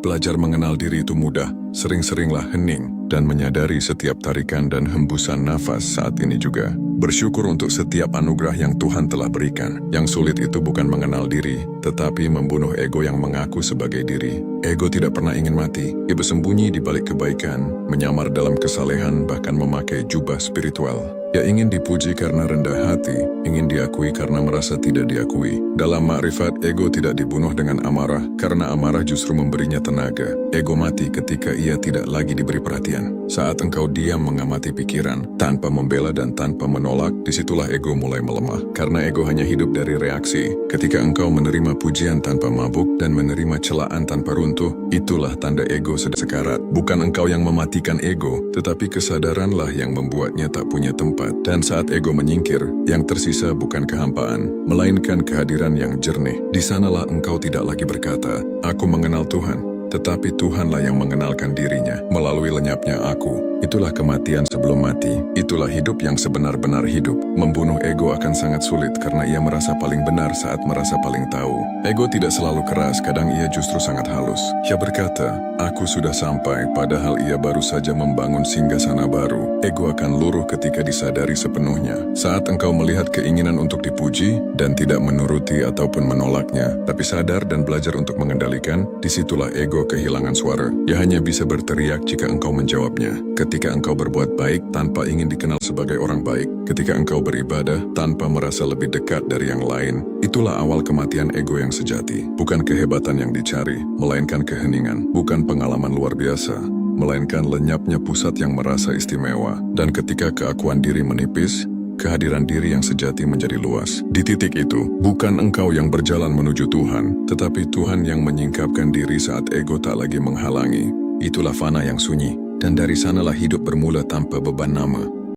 Belajar mengenal diri itu mudah, sering-seringlah hening dan menyadari setiap tarikan dan hembusan nafas saat ini juga. Bersyukur untuk setiap anugerah yang Tuhan telah berikan. Yang sulit itu bukan mengenal diri, tetapi membunuh ego yang mengaku sebagai diri. Ego tidak pernah ingin mati, ia bersembunyi di balik kebaikan, menyamar dalam kesalehan, bahkan memakai jubah spiritual. Ia ingin dipuji karena rendah hati, ingin diakui karena merasa tidak diakui. Dalam makrifat, ego tidak dibunuh dengan amarah, karena amarah justru memberinya tenaga. Ego mati ketika ia tidak lagi diberi perhatian. Saat engkau diam mengamati pikiran, tanpa membela dan tanpa menolak, disitulah ego mulai melemah. Karena ego hanya hidup dari reaksi. Ketika engkau menerima pujian tanpa mabuk dan menerima celaan tanpa runtuh, itulah tanda ego sedang sekarat. Bukan engkau yang mematikan ego, tetapi kesadaranlah yang membuatnya tak punya tempat. Dan saat ego menyingkir, yang tersisa bukan kehampaan, melainkan kehadiran yang jernih. Di sanalah engkau tidak lagi berkata, "Aku mengenal Tuhan," tetapi Tuhanlah yang mengenalkan dirinya melalui lenyapnya aku. Itulah kematian sebelum mati. Itulah hidup yang sebenar-benar hidup. Membunuh ego akan sangat sulit karena ia merasa paling benar saat merasa paling tahu. Ego tidak selalu keras, kadang ia justru sangat halus. Ia berkata, "Aku sudah sampai," padahal ia baru saja membangun singgasana baru. Ego akan luruh ketika disadari sepenuhnya. Saat engkau melihat keinginan untuk dipuji dan tidak menuruti ataupun menolaknya, tapi sadar dan belajar untuk mengendalikan, disitulah ego kehilangan suara. Ia hanya bisa berteriak jika engkau menjawabnya. Ketika engkau berbuat baik tanpa ingin dikenal sebagai orang baik, ketika engkau beribadah tanpa merasa lebih dekat dari yang lain, itulah awal kematian ego yang sejati. Bukan kehebatan yang dicari, melainkan keheningan. Bukan pengalaman luar biasa, melainkan lenyapnya pusat yang merasa istimewa. Dan ketika keakuan diri menipis, kehadiran diri yang sejati menjadi luas. Di titik itu, bukan engkau yang berjalan menuju Tuhan, tetapi Tuhan yang menyingkapkan diri saat ego tak lagi menghalangi. Itulah fana yang sunyi. Dan dari sanalah hidup bermula tanpa beban nama.